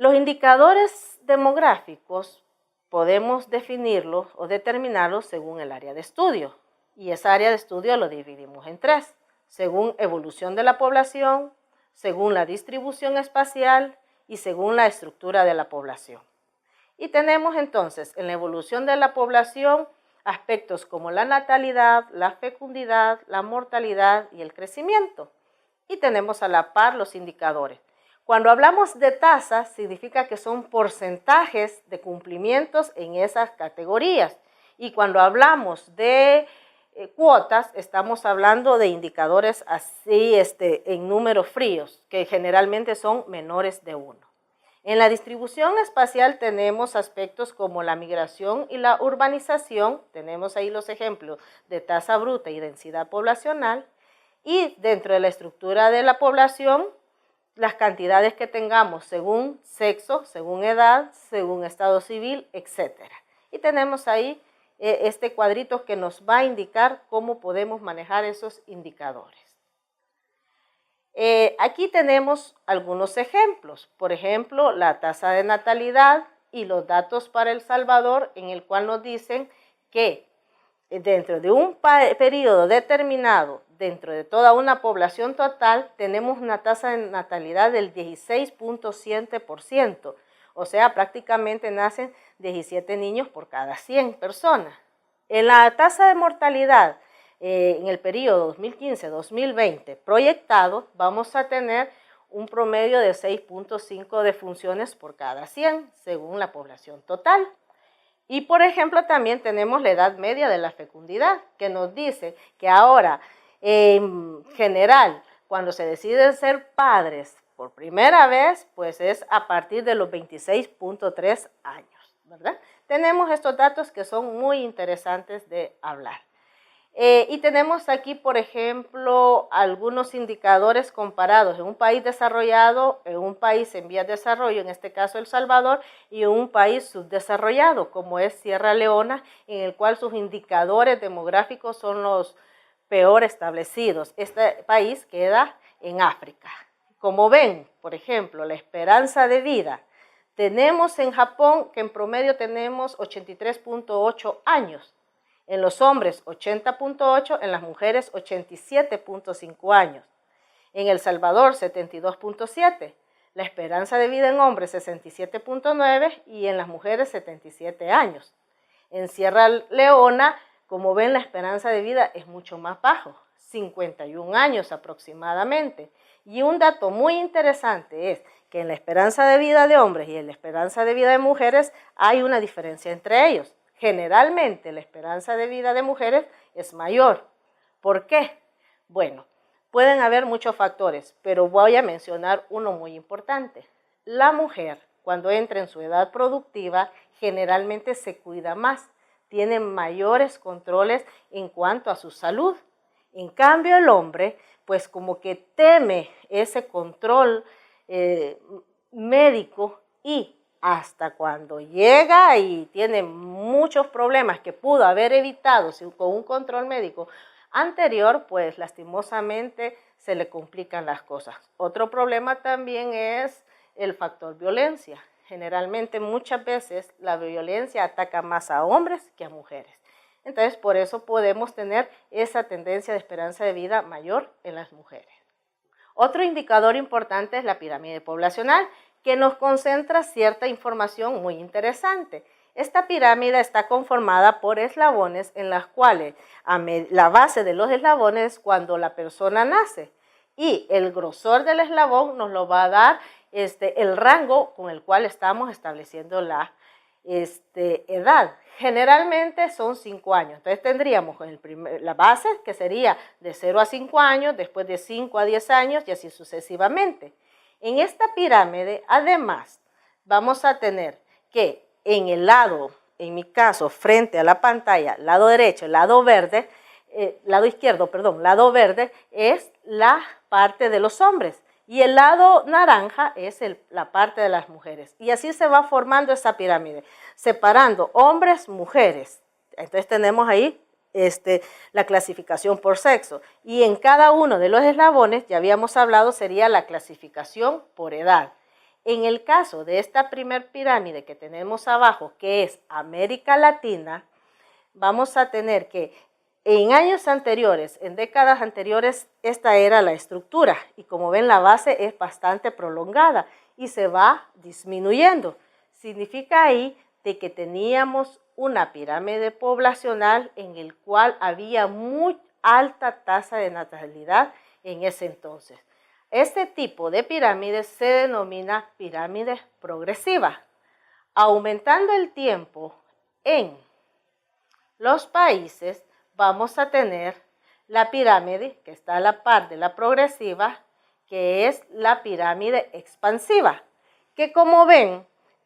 Los indicadores demográficos podemos definirlos o determinarlos según el área de estudio. Y esa área de estudio lo dividimos en tres, según evolución de la población, según la distribución espacial y según la estructura de la población. Y tenemos entonces en la evolución de la población aspectos como la natalidad, la fecundidad, la mortalidad y el crecimiento. Y tenemos a la par los indicadores. Cuando hablamos de tasas, significa que son porcentajes de cumplimientos en esas categorías. Y cuando hablamos de cuotas, estamos hablando de indicadores así en números fríos, que generalmente son menores de 1. En la distribución espacial tenemos aspectos como la migración y la urbanización, tenemos ahí los ejemplos de tasa bruta y densidad poblacional, y dentro de la estructura de la población, las cantidades que tengamos según sexo, según edad, según estado civil, etc. Y tenemos ahí este cuadrito que nos va a indicar cómo podemos manejar esos indicadores. Aquí tenemos algunos ejemplos, por ejemplo, la tasa de natalidad y los datos para El Salvador, en el cual nos dicen que dentro de un periodo determinado, dentro de toda una población total, tenemos una tasa de natalidad del 16.7%, o sea, prácticamente nacen 17 niños por cada 100 personas. En la tasa de mortalidad, en el periodo 2015-2020 proyectado, vamos a tener un promedio de 6.5 defunciones por cada 100, según la población total. Y, por ejemplo, también tenemos la edad media de la fecundidad, que nos dice que ahora, en general, cuando se deciden ser padres por primera vez, pues es a partir de los 26.3 años, ¿verdad? Tenemos estos datos que son muy interesantes de hablar. Y tenemos aquí, por ejemplo, algunos indicadores comparados en un país desarrollado, en un país en vías de desarrollo, en este caso El Salvador, y en un país subdesarrollado, como es Sierra Leona, en el cual sus indicadores demográficos son los peor establecidos. Este país queda en África. Como ven, por ejemplo, la esperanza de vida, tenemos en Japón que en promedio tenemos 83.8 años. En los hombres 80.8, en las mujeres 87.5 años. En El Salvador 72.7, la esperanza de vida en hombres 67.9 y en las mujeres 77 años. En Sierra Leona, como ven, la esperanza de vida es mucho más bajo, 51 años aproximadamente. Y un dato muy interesante es que en la esperanza de vida de hombres y en la esperanza de vida de mujeres hay una diferencia entre ellos. Generalmente la esperanza de vida de mujeres es mayor. ¿Por qué? Bueno, pueden haber muchos factores, pero voy a mencionar uno muy importante. La mujer, cuando entra en su edad productiva, generalmente se cuida más, tiene mayores controles en cuanto a su salud. En cambio, el hombre, pues como que teme ese control médico y hasta cuando llega y tiene muchos problemas que pudo haber evitado con un control médico anterior, pues lastimosamente se le complican las cosas. Otro problema también es el factor violencia. Generalmente muchas veces la violencia ataca más a hombres que a mujeres. Entonces por eso podemos tener esa tendencia de esperanza de vida mayor en las mujeres. Otro indicador importante es la pirámide poblacional, que nos concentra cierta información muy interesante. Esta pirámide está conformada por eslabones en las cuales la base de los eslabones es cuando la persona nace y el grosor del eslabón nos lo va a dar el rango con el cual estamos estableciendo la edad. Generalmente son 5 años, entonces tendríamos la base que sería de 0 a 5 años, después de 5 a 10 años y así sucesivamente. En esta pirámide, además, vamos a tener que en el lado, en mi caso, frente a la pantalla, lado derecho, lado izquierdo, lado verde, es la parte de los hombres y el lado naranja es la parte de las mujeres. Y así se va formando esa pirámide, separando hombres, mujeres. Entonces tenemos ahí la clasificación por sexo. Y en cada uno de los eslabones, ya habíamos hablado, sería la clasificación por edad. En el caso de esta primer pirámide que tenemos abajo, que es América Latina, vamos a tener que en años anteriores, en décadas anteriores, esta era la estructura y como ven la base es bastante prolongada y se va disminuyendo. Significa ahí de que teníamos una pirámide poblacional en el cual había muy alta tasa de natalidad en ese entonces. Este tipo de pirámide se denomina pirámide progresiva. Aumentando el tiempo en los países, vamos a tener la pirámide que está a la par de la progresiva, que es la pirámide expansiva, que como ven,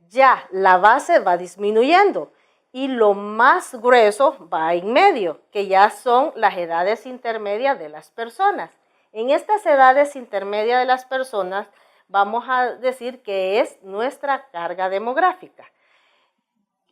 ya la base va disminuyendo y lo más grueso va en medio, que ya son las edades intermedias de las personas. En estas edades intermedias de las personas vamos a decir que es nuestra carga demográfica,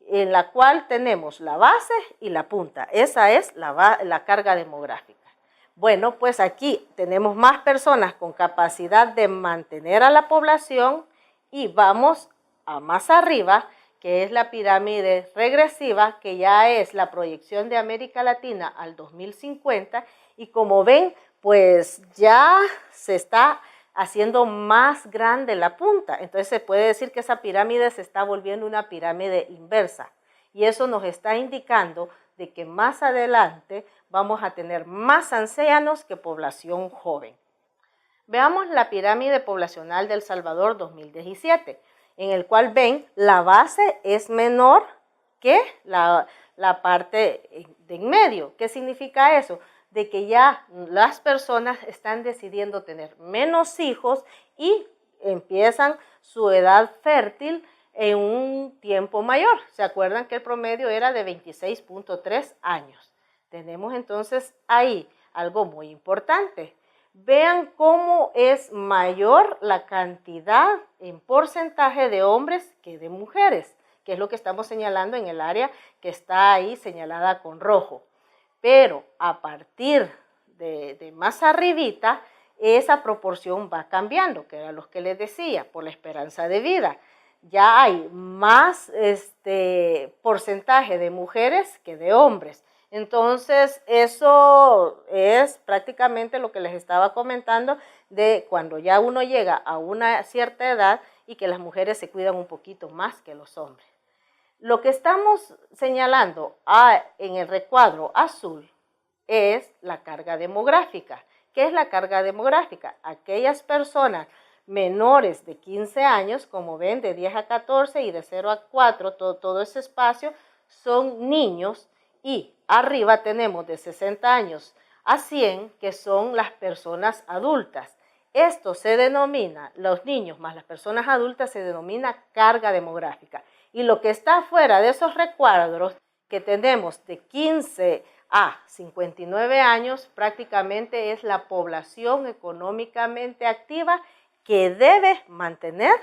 en la cual tenemos la base y la punta. Esa es la carga demográfica. Bueno, pues aquí tenemos más personas con capacidad de mantener a la población y vamos a más arriba, que es la pirámide regresiva, que ya es la proyección de América Latina al 2050 y como ven, pues ya se está haciendo más grande la punta. Entonces se puede decir que esa pirámide se está volviendo una pirámide inversa. Y eso nos está indicando de que más adelante vamos a tener más ancianos que población joven. Veamos la pirámide poblacional de El Salvador 2017, en el cual ven la base es menor que la parte de en medio. ¿Qué significa eso? De que ya las personas están decidiendo tener menos hijos y empiezan su edad fértil en un tiempo mayor. ¿Se acuerdan que el promedio era de 26.3 años? Tenemos entonces ahí algo muy importante. Vean cómo es mayor la cantidad en porcentaje de hombres que de mujeres, que es lo que estamos señalando en el área que está ahí señalada con rojo. Pero a partir de más arribita, esa proporción va cambiando, que era lo que les decía, por la esperanza de vida. Ya hay más porcentaje de mujeres que de hombres. Entonces, eso es prácticamente lo que les estaba comentando de cuando ya uno llega a una cierta edad y que las mujeres se cuidan un poquito más que los hombres. Lo que estamos señalando en el recuadro azul es la carga demográfica. ¿Qué es la carga demográfica? Aquellas personas menores de 15 años, como ven, de 10 a 14 y de 0 a 4, todo ese espacio son niños y arriba tenemos de 60 años a 100, que son las personas adultas. Esto se denomina, los niños más las personas adultas, se denomina carga demográfica. Y lo que está fuera de esos recuadros que tenemos de 15 a 59 años, prácticamente es la población económicamente activa que debe mantener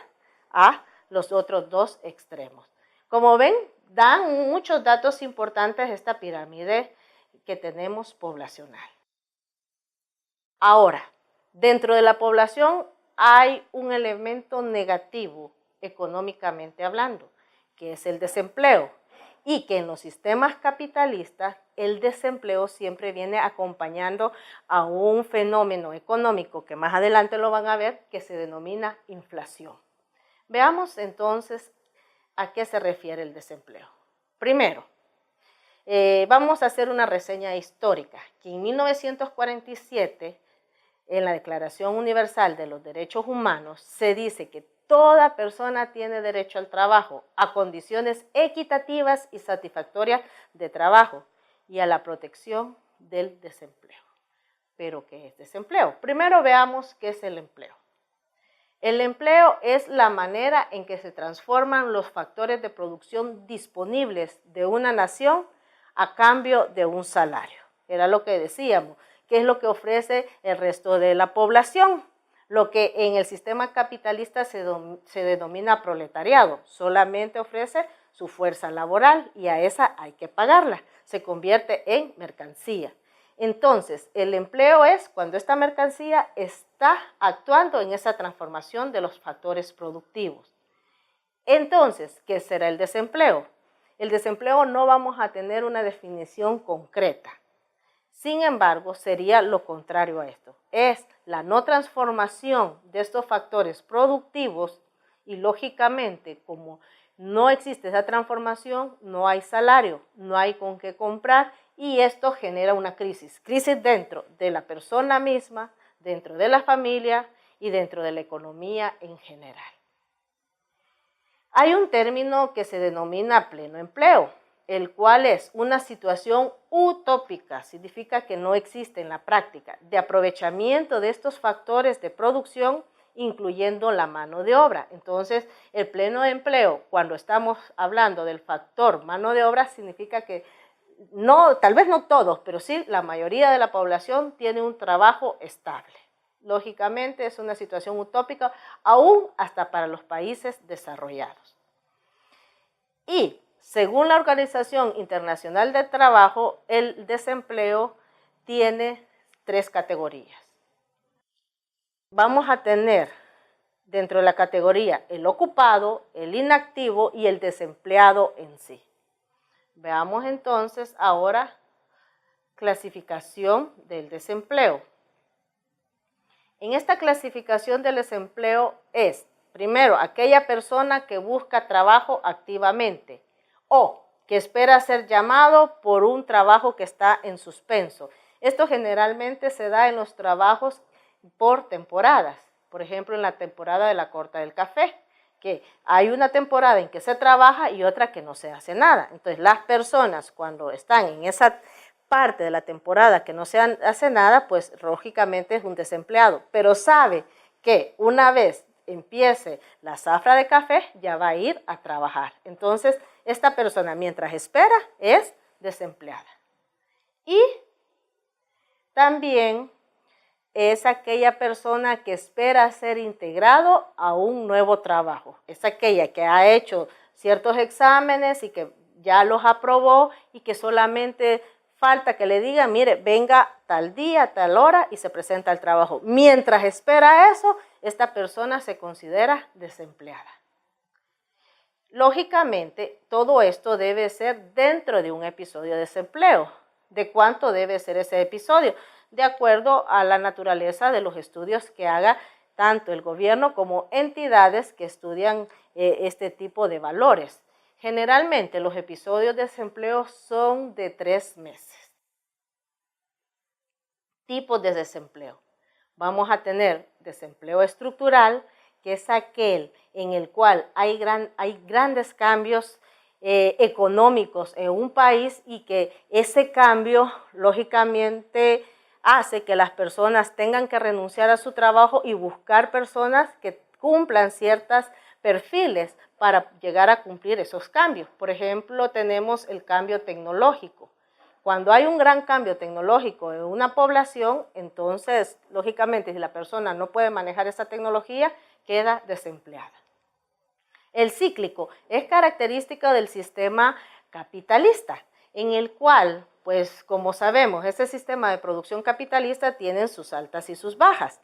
a los otros dos extremos. Como ven, dan muchos datos importantes esta pirámide que tenemos poblacional. Ahora, dentro de la población hay un elemento negativo económicamente hablando, que es el desempleo, y que en los sistemas capitalistas el desempleo siempre viene acompañando a un fenómeno económico que más adelante lo van a ver, que se denomina inflación. Veamos entonces a qué se refiere el desempleo. Primero, vamos a hacer una reseña histórica, que en 1947, en la Declaración Universal de los Derechos Humanos, se dice que toda persona tiene derecho al trabajo, a condiciones equitativas y satisfactorias de trabajo y a la protección del desempleo. ¿Pero qué es desempleo? Primero veamos qué es el empleo. El empleo es la manera en que se transforman los factores de producción disponibles de una nación a cambio de un salario. Era lo que decíamos, que es lo que ofrece el resto de la población. Lo que en el sistema capitalista se denomina proletariado, solamente ofrece su fuerza laboral y a esa hay que pagarla, se convierte en mercancía. Entonces, el empleo es cuando esta mercancía está está actuando en esa transformación de los factores productivos. Entonces, ¿qué será el desempleo? El desempleo no vamos a tener una definición concreta. Sin embargo, sería lo contrario a esto. Es la no transformación de estos factores productivos y lógicamente, como no existe esa transformación, no hay salario, no hay con qué comprar y esto genera una crisis. Crisis dentro de la persona misma, dentro de la familia y dentro de la economía en general. Hay un término que se denomina pleno empleo, el cual es una situación utópica, significa que no existe en la práctica, de aprovechamiento de estos factores de producción, incluyendo la mano de obra. Entonces, el pleno empleo, cuando estamos hablando del factor mano de obra, significa que no, tal vez no todos, pero sí la mayoría de la población tiene un trabajo estable. Lógicamente es una situación utópica, aún hasta para los países desarrollados. Y según la Organización Internacional del Trabajo, el desempleo tiene 3 categorías. Vamos a tener dentro de la categoría el ocupado, el inactivo y el desempleado en sí. Veamos entonces ahora clasificación del desempleo. En esta clasificación del desempleo es, primero, aquella persona que busca trabajo activamente o que espera ser llamado por un trabajo que está en suspenso. Esto generalmente se da en los trabajos por temporadas, por ejemplo, en la temporada de la corta del café, que hay una temporada en que se trabaja y otra que no se hace nada. Entonces, las personas cuando están en esa parte de la temporada que no se hace nada, pues lógicamente es un desempleado, pero sabe que una vez empiece la zafra de café, ya va a ir a trabajar. Entonces, esta persona mientras espera es desempleada. Y también es aquella persona que espera ser integrado a un nuevo trabajo. Es aquella que ha hecho ciertos exámenes y que ya los aprobó y que solamente falta que le diga, mire, venga tal día, tal hora y se presenta al trabajo. Mientras espera eso, esta persona se considera desempleada. Lógicamente, todo esto debe ser dentro de un episodio de desempleo. ¿De cuánto debe ser ese episodio? De acuerdo a la naturaleza de los estudios que haga tanto el gobierno como entidades que estudian este tipo de valores. Generalmente los episodios de desempleo son de 3 meses. Tipos de desempleo. Vamos a tener desempleo estructural, que es aquel en el cual hay grandes cambios económicos en un país y que ese cambio, lógicamente, hace que las personas tengan que renunciar a su trabajo y buscar personas que cumplan ciertos perfiles para llegar a cumplir esos cambios. Por ejemplo, tenemos el cambio tecnológico. Cuando hay un gran cambio tecnológico en una población, entonces, lógicamente, si la persona no puede manejar esa tecnología, queda desempleada. El cíclico es característico del sistema capitalista, en el cual, pues como sabemos, ese sistema de producción capitalista tiene sus altas y sus bajas.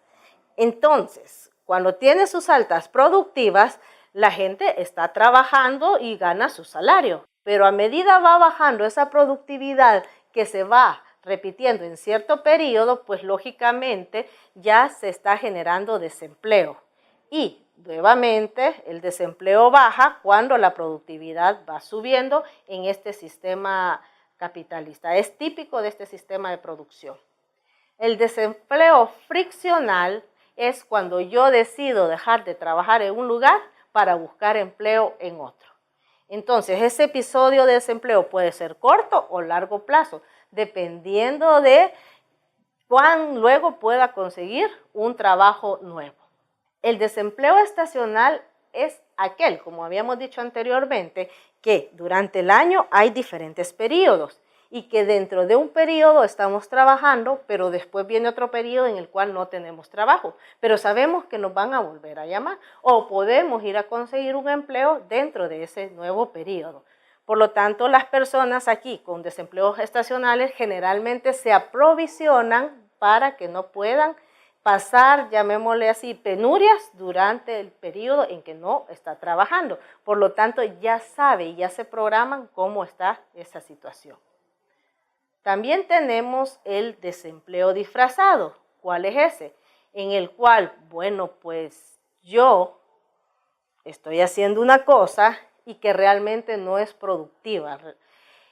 Entonces, cuando tiene sus altas productivas, la gente está trabajando y gana su salario. Pero a medida va bajando esa productividad que se va repitiendo en cierto periodo, pues lógicamente ya se está generando desempleo. Y nuevamente el desempleo baja cuando la productividad va subiendo en este sistema capitalista. Es típico de este sistema de producción. El desempleo friccional es cuando yo decido dejar de trabajar en un lugar para buscar empleo en otro. Entonces, ese episodio de desempleo puede ser corto o largo plazo, dependiendo de cuán luego pueda conseguir un trabajo nuevo. El desempleo estacional es aquel, como habíamos dicho anteriormente, que durante el año hay diferentes periodos y que dentro de un periodo estamos trabajando, pero después viene otro periodo en el cual no tenemos trabajo, pero sabemos que nos van a volver a llamar o podemos ir a conseguir un empleo dentro de ese nuevo periodo. Por lo tanto, las personas aquí con desempleos estacionales generalmente se aprovisionan para que no puedan pasar, llamémosle así, penurias durante el periodo en que no está trabajando. Por lo tanto, ya sabe y ya se programan cómo está esa situación. También tenemos el desempleo disfrazado. ¿Cuál es ese? En el cual, bueno, pues yo estoy haciendo una cosa y que realmente no es productiva.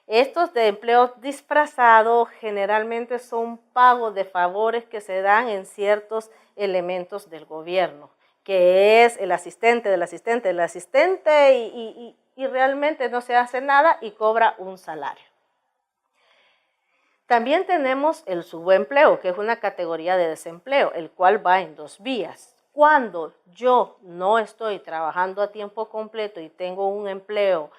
Estos de empleo disfrazado generalmente son pagos de favores que se dan en ciertos elementos del gobierno, que es el asistente del asistente del asistente y realmente no se hace nada y cobra un salario. También tenemos el subempleo, que es una categoría de desempleo, el cual va en dos vías. Cuando yo no estoy trabajando a tiempo completo y tengo un empleo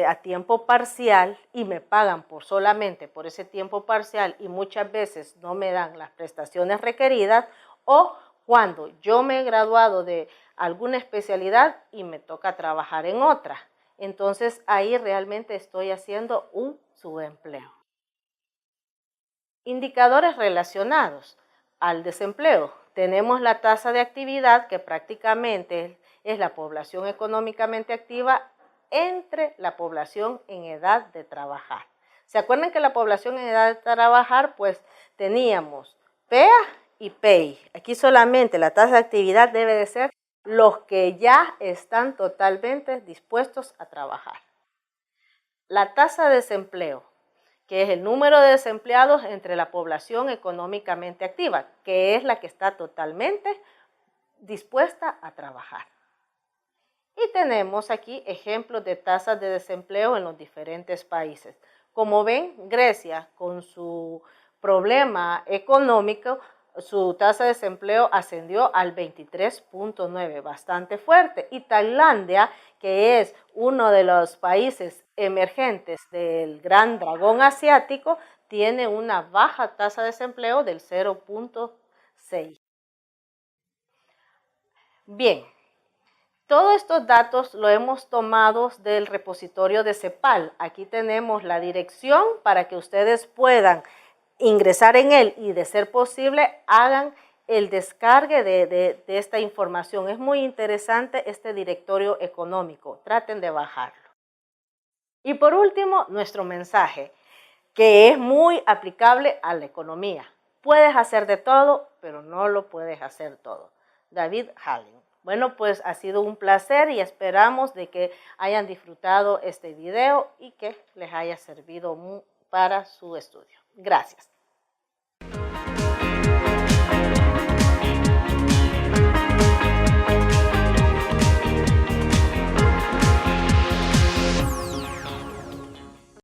a tiempo parcial y me pagan solamente por ese tiempo parcial y muchas veces no me dan las prestaciones requeridas, o cuando yo me he graduado de alguna especialidad y me toca trabajar en otra. Entonces ahí realmente estoy haciendo un subempleo. Indicadores relacionados al desempleo. Tenemos la tasa de actividad, que prácticamente es la población económicamente activa entre la población en edad de trabajar. ¿Se acuerdan que la población en edad de trabajar, pues teníamos PEA y PEI? Aquí solamente la tasa de actividad debe de ser los que ya están totalmente dispuestos a trabajar. La tasa de desempleo, que es el número de desempleados entre la población económicamente activa, que es la que está totalmente dispuesta a trabajar. Y tenemos aquí ejemplos de tasas de desempleo en los diferentes países. Como ven, Grecia, con su problema económico, su tasa de desempleo ascendió al 23.9, bastante fuerte. Y Tailandia, que es uno de los países emergentes del gran dragón asiático, tiene una baja tasa de desempleo del 0.6. Bien, todos estos datos los hemos tomado del repositorio de CEPAL. Aquí tenemos la dirección para que ustedes puedan ingresar en él y, de ser posible, hagan el descargue de esta información. Es muy interesante este directorio económico. Traten de bajarlo. Y por último, nuestro mensaje, que es muy aplicable a la economía. Puedes hacer de todo, pero no lo puedes hacer todo. David Halling. Bueno, pues ha sido un placer y esperamos de que hayan disfrutado este video y que les haya servido para su estudio. Gracias.